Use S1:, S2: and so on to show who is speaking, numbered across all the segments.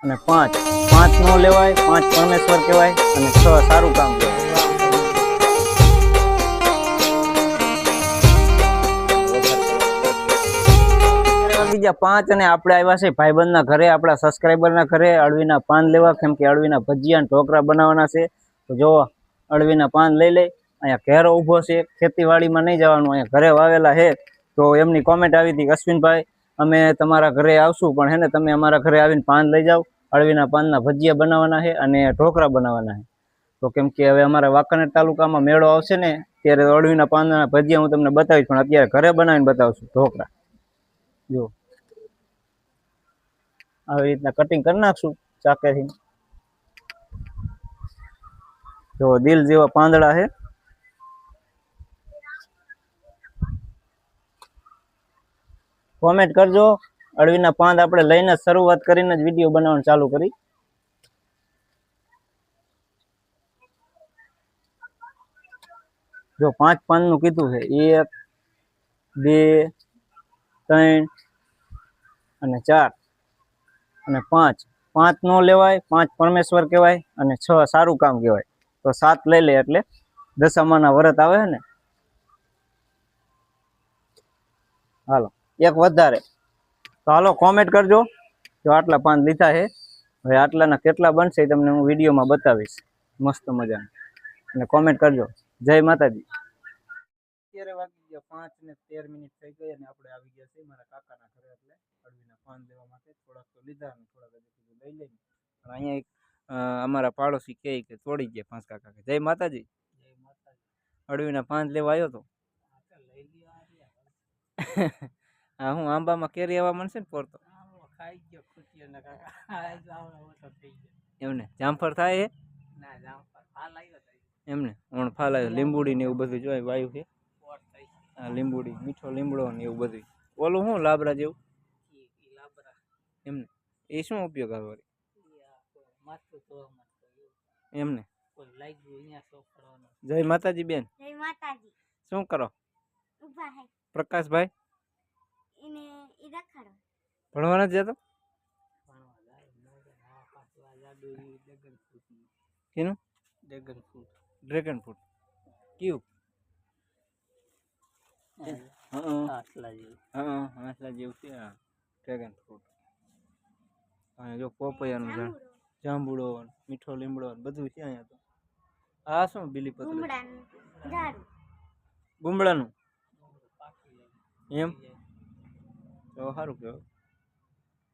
S1: અને 5 5 નો લેવાય, 5 પરમેશ્વર કહેવાય અને 6 સારું કામ કહેવાય। બીજા 5 અને આપણે આવ્યા છે ભાઈબંધના ઘરે, આપણા સબસ્ક્રાઈબરના ઘરે અળવીના પાન લેવા, કેમ કે અળવીના ભજીયા અને ઢોકળા બનાવવાના છે। તો જો અળવીના પાન લઈ લઈ, અહીંયા ઘેરો ઊભો છે, ખેતીવાડીમાં નહીં જવાનું, અહીંયા ઘરે વાવેલા છે। તો એમની કોમેન્ટ આવી હતી, અશ્વિનભાઈ અમે તમારા ઘરે આવશું, પણ હે ને તમે અમારા ઘરે આવીને પાન લઈ જાઓ, અળવીના પાનના ભજીયા બનાવવાના છે અને ઢોકળા બનાવવાના છે। તો કેમ કે હવે અમારા વાંકાનેર તાલુકામાં મેળો આવશે ને, ત્યારે અળવીના પાનના ભજીયા હું તમને બતાવીશ, પણ અત્યારે ઘરે બનાવીને બતાવશું ઢોકળા। જો આવી રીતના કટિંગ કરી નાખશું ચાકેથી। જો દિલ જેવા પાંદડા છે। કોમેન્ટ કરજો। અળવીના પાન આપણે લઈને શરૂઆત કરીને જ વિડીયો બનાવવાનું ચાલુ કરી। જો 5 પાનનું કીધું છે, 1 2 3 અને 4 અને 5 5 નો લેવાય, 5 પરમેશ્વર કહેવાય અને 6 સારું કામ કહેવાય। તો 7 લઈ લે એટલે દશામાના વ્રત આવે છે ને। હાલો એક વધારે, તો હાલો કોમેન્ટ કરજો। જો આટલા પાન લીધા છે, હવે આટલાના કેટલા બનશે તમને હું વિડીયોમાં બતાવીશ મસ્ત મજાનું, અને કોમેન્ટ કરજો। જય માતાજી। અત્યારે વાગી ગયા 5 ને 13 મિનિટ થઈ ગઈ અને આપણે આવી ગયા છે મારા કાકાના ઘરે, એટલે અળવીના પાન લેવા માટે। થોડાક તો લીધા અને થોડાક હજી લઈ લઈને, પણ અહીંયા એક અમારા પાડોશી કહે કે તોડી ગયા 5 કાકા। જય માતાજી। જય માતાજી। અળવીના પાન લેવા આવ્યો તો હા, હું આંબામાં કેરી આવવા મળશે ને પોરતો ખાઈ ગયો ખુશી ને કાકા એમને જામફળ થાય હે ના, જામફળ ફાલ આવ્યો એમને ઓણ ફાલ આવ્યો, લીંબુડી ને એવું બધું જોઈ વાયુ છે। હા લીંબુડી, મીઠો લીમડો ને એવું બધું। ઓલું શું લાબરા જેવું એમને, એ શું ઉપયોગ આવે એમને? જય માતાજી બેન। જય માતાજી। શું કરો? પ્રકાશભાઈ ભણવા નથી જતો? કેનું ડ્રેગન ફ્રૂટ કયું? હાસલા જેવું છે ડ્રેગન ફ્રૂટ। અને જો પોપૈયાનું ઝાડ, જાંબુડો, મીઠો લીમડો બધું છે અહીંયા। તો આ શું બીલીપત્ર? ગુમડાનું એમ? તો સારું કહેવાય।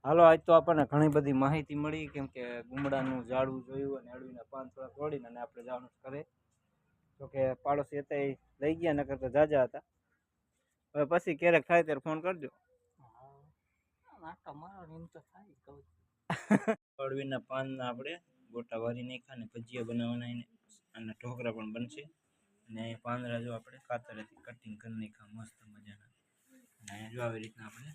S1: હાલો આજ તો આપણને ઘણી બધી માહિતી મળી, કેમ કે ગુમડાનું ઝાડવું જોયું અને અળવીના પાન થોડા તોડીને અને આપણે જવાનું કરે। તો કે પાડોશી હતા એ લઈ ગયા, નકર તો જાજા હતા। હવે પછી ક્યારેક થાય ત્યારે ફોન કરજો। અળવીના પાનના આપણે ગોટા વારી નાખ્યા અને ભજીયા બનાવવાના અને ઢોકળા પણ બનશે। અને પાંદડા જો આપણે કાતરેથી કટિંગ કરી નાખ્યા મસ્ત મજાના, અને જો આવી રીતના આપણે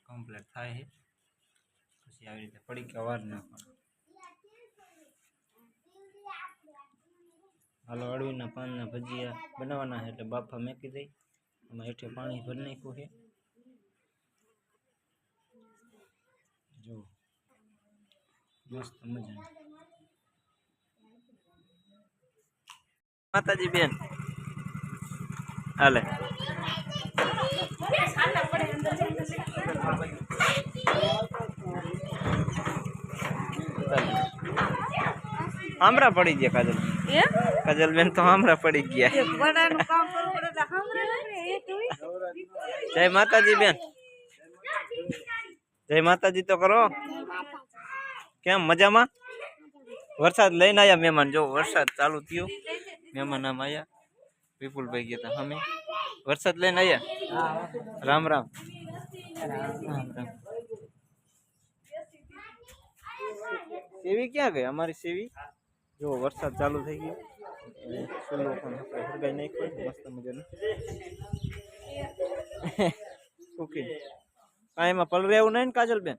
S1: કમ્પ્લીટ થાય છે। પછી આવી રીતે પડીકા વાર નાખવાના। હાલો અળવીના પાનના ભજીયા બનાવવાના છે, એટલે બાફા મેકી દઈ, એમાં હેઠે પાણી ભરી નાખ્યું છે। જો મસ્ત મજાનું। માતાજી બેન હાલે આમરા પડી ગયા કાજલ, કાજલ બેન તો આમરા પડી ગયા। જય માતાજી બેન। જય માતાજી તો કરો। કેમ મજામાં? વરસાદ લઈને આવ્યા મહેમાન, જો વરસાદ ચાલુ થયો, મહેમાન આમ આવ્યા, વિપુલભાઈ ગયા હતા અમે, વરસાદ લઈને આવ્યા। રામ રામ। સેવી ક્યાં ગઈ અમારી સેવી? જો વરસાદ ચાલુ થઈ ગયો, ચૂલો પણ હરગાઈ નાખ્યો મસ્ત મજાનો। ઓકે કાંઈ એમાં પલરે એવું નહીં ને કાજલ બેન?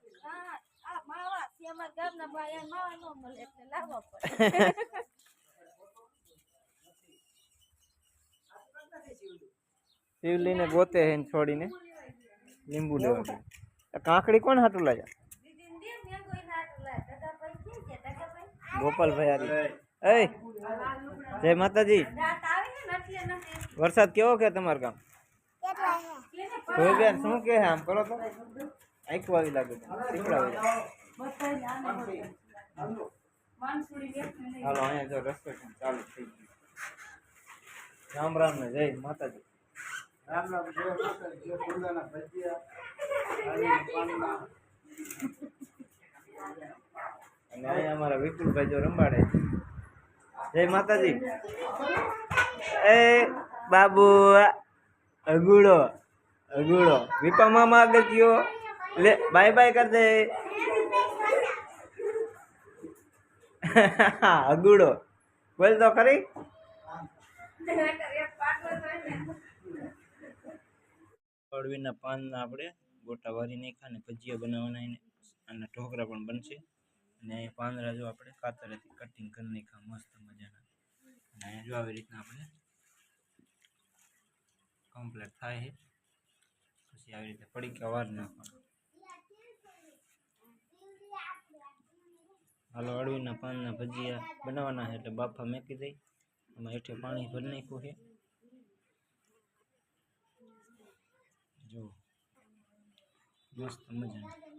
S1: શિવલીને ગોતે હે છોડીને લીંબુ લેવા ગયા। કાંકડી કોણ હાટું લાયા? ગોપાલભાઈ આરી એ જય માતાજી વરસાદ કેવો કે તમાર ગામ કોઈ બેન શું કે આમ કરો તો આખું આવી લાગે ટીકડા આવી હાલો અહીંયા જો રસ્તો ચાલુ થઈ ગયો રામ રામ ને જય માતાજી રામ રામ જય માતાજી જય ફૂલદાના ભજીયા અને અહીંયા અમારા વિપુલભાઈ જો રંબાડે જય માતાજી એ બાબુ અગુડો અગુડો વિપા મામા આગળ ગયો લે બાય બાય કર દે અગુડો બોલ તો ખરી અળવીના પાનના આપણે ગોટા વારી નાખ્યા ને ભજીયા બનાવવાના અને ઢોકળા પણ બનશે અને પાંદડા જો આપણે કાતરેથી કટિંગ કરી નાખ્યા મસ્ત મજાના અને અહીંયા જો આવી રીતના આપણે કમ્પ્લીટ થાય છે પછી આવી રીતે પડીકા વાર નાખવાના હાલો અળવીના પાનના ભજીયા બનાવવાના છે એટલે બાફા મેકી દઈ એમાં હેઠે પાણી ભરી નાખ્યું છે જો મસ્ત મજાનું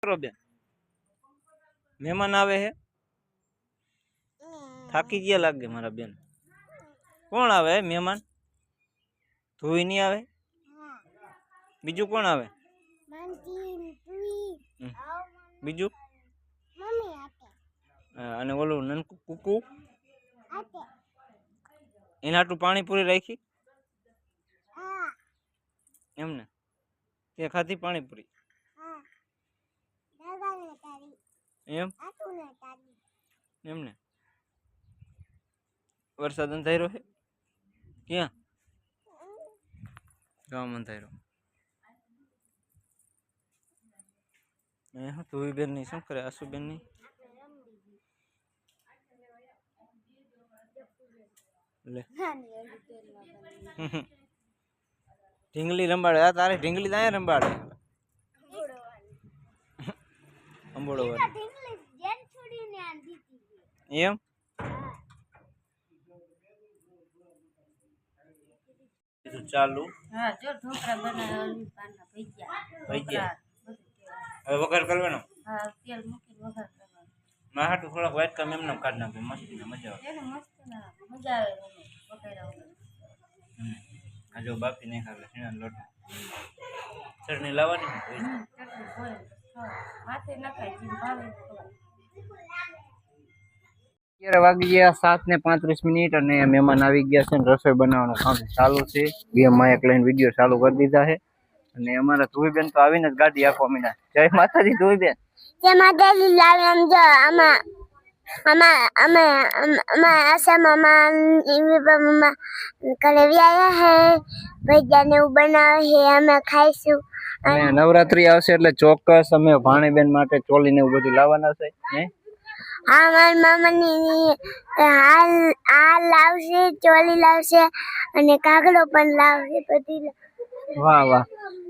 S1: બેન મહેમાન આવે હે થાકી ગયા લાગે મારા બેન કોણ આવે મહેમાન ધોઈ નહીં આવે બીજું કોણ આવે બીજું અને ઓલું નનકું કુકુ એના હાટું પાણીપુરી રાખી એમને તે ખાધી પાણીપુરી એમ એમને વરસાદ અંધારો છે ક્યાં ગામ અંધારો તુવી બેન ની શું કરે આસુ બેન ની લે ઢીંગલી રંબાડે આ તારે ઢીંગલી ત્યાં રંબાડે અંબોડો એમ ચાલુ હવે વઘાર કરવાનો ના હાટું થોડાક વાઇટ કામ એમને કાઢ નાખે મસ્તી ને મજા આવે આ જો બાફી નહીં ખાલે સીણા લોટ ચટણી લાવવાની અત્યારે વાગી ગયા 7:35 અને મહેમાન આવી ગયા છે ને રસોઈ બનાવવાનું કામ ચાલુ છે બે માયક લઈને વિડીયો ચાલુ કરી દીધા છે અને અમારા ધોઈબેન તો આવીને જ ગાડી આપવા મીના જય માતાજી ધોઈબેન
S2: જય માતાજી લાલમ જો અમે આસામાં મમ્મા કલેવી આયા હે ભજીયાને એવું બનાવે હે અમે ખાઈશું
S1: અને નવરાત્રી આવશે એટલે ચોક્કસ અમે ભાણીબેન માટે ચોલી ને એવું બધું લાવવાના છે હે
S2: હા મારી મામાની હાલ લાવશે ચોલી લાવશે અને કાગડો પણ લાવશે બધી
S1: વાહ વાહ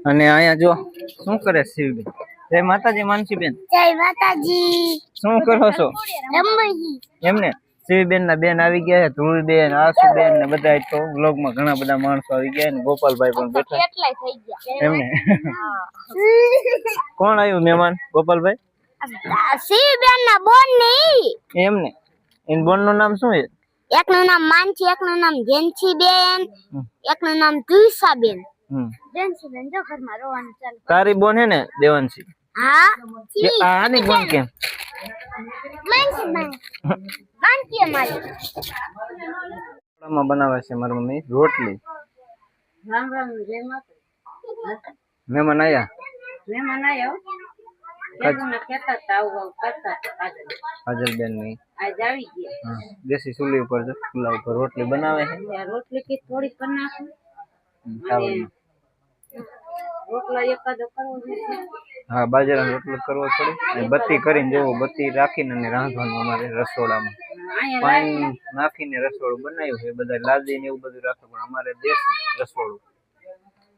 S1: અને અહીંયા જો શું કરે શિવબેન જય માતાજી માનસીબેન
S2: જય માતાજી
S1: શું કરો છો
S2: રમજી
S1: એમને શિવબેન ના બેન આવી ગયા છે ધ્રુવીબેન આશુબેન ને બધા તો વ્લોગ માં ઘણા બધા માણસો આવી ગયા ને ગોપાલભાઈ પણ બેઠા
S2: કેટલાય થઈ ગયા
S1: એમને કોણ આવ્યું મહેમાન ગોપાલભાઈ
S2: શિવબેન ના બોન ની
S1: એમને એન બોન નું નામ શું છે
S2: એકનું નામ માનસી એકનું નામ જેન્સી બેન એકનું નામ તુષા બેન જેન્સી બેન જો ઘરમાં રોવાનું ચાલુ
S1: તારી બોન હે ને દેવાંશી
S2: હા
S1: આની બોન કેમ
S2: માનસી બેન માનસી અમારી
S1: માં બનાવે છે મારી મમ્મી રોટલી
S2: રામ રામ જય માતા
S1: મહેમાન આયા
S2: મહેમાન આયો કેદું કેતા તાવ કરતા
S1: હાજરબેન ની
S2: આજ આવી ગયા
S1: દેશી ચૂલી ઉપર ચૂલા ઉપર રોટલી બનાવે છે
S2: રોટલી કે થોડી કરી નાખું
S1: ચાવલ
S2: રોટલો એકાદો કરવો જોઈએ
S1: હા બાજરાનો રોટલો કરવો પડે અને બત્તી કરીને જેવો બત્તી રાખીને અને રાંધવાનું અમારે રસોડામાં પાણી નાખીને રસોડું બનાવ્યું છે બધા લાદી ને એવું બધું રાખે પણ અમારે દેશી રસોડું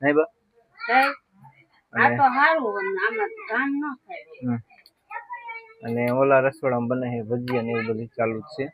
S1: નહીં બા અને અને ઓલા રસોડામાં બને છે ભજીયા ને એવું બધું ચાલુ જ છે